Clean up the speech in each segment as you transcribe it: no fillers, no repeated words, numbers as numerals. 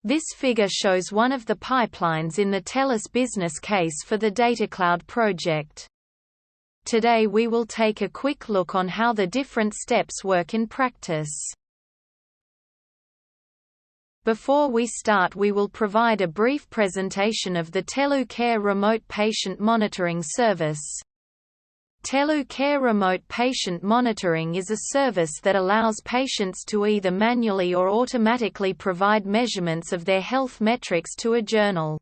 This figure shows one of the pipelines in the TELLU's business case for the DataCloud project. Today we will take a quick look on how the different steps work in practice. Before we start, we will provide a brief presentation of the TELLU Care Remote Patient Monitoring Service. TELLU Care Remote Patient Monitoring is a service that allows patients to either manually or automatically provide measurements of their health metrics to a journal.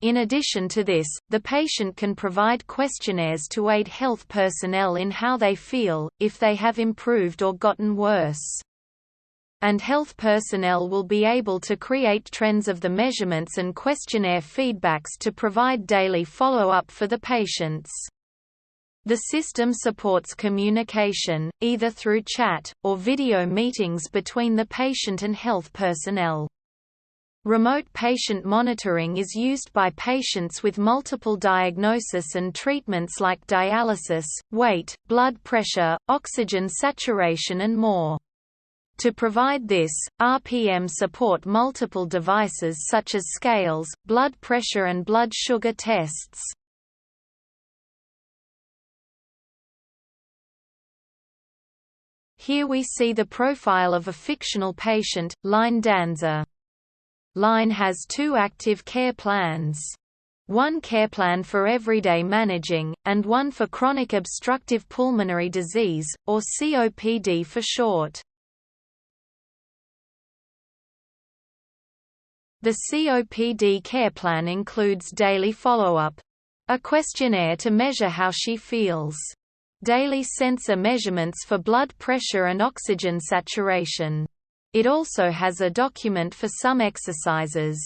In addition to this, the patient can provide questionnaires to aid health personnel in how they feel, if they have improved or gotten worse. And health personnel will be able to create trends of the measurements and questionnaire feedbacks to provide daily follow-up for the patients. The system supports communication, either through chat, or video meetings between the patient and health personnel. Remote patient monitoring is used by patients with multiple diagnoses and treatments like dialysis, weight, blood pressure, oxygen saturation and more. To provide this, RPM support multiple devices such as scales, blood pressure and blood sugar tests. Here we see the profile of a fictional patient, Line Danza. Line has 2 active care plans. One care plan for everyday managing, and one for chronic obstructive pulmonary disease, or COPD for short. The COPD care plan includes daily follow-up, a questionnaire to measure how she feels, daily sensor measurements for blood pressure and oxygen saturation. It also has a document for some exercises.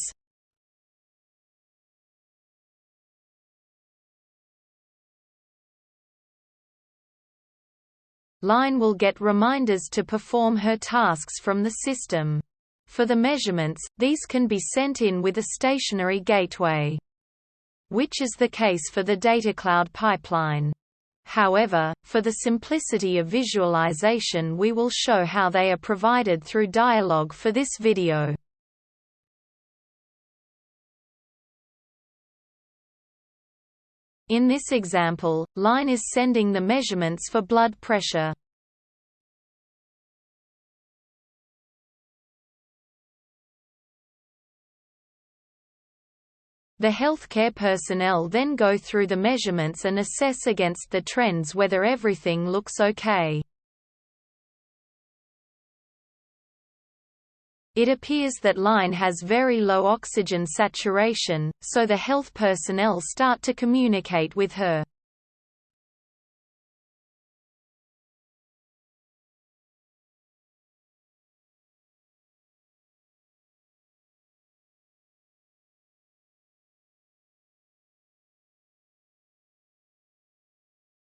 Line will get reminders to perform her tasks from the system. For the measurements, these can be sent in with a stationary gateway, which is the case for the DataCloud pipeline. However, for the simplicity of visualization, we will show how they are provided through dialogue for this video. In this example, Line is sending the measurements for blood pressure. The healthcare personnel then go through the measurements and assess against the trends whether everything looks okay. It appears that Line has very low oxygen saturation, so the health personnel start to communicate with her.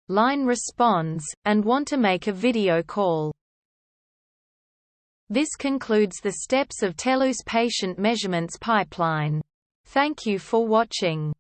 Line responds, and want to make a video call. This concludes the steps of TELLU's patient measurements pipeline. Thank you for watching.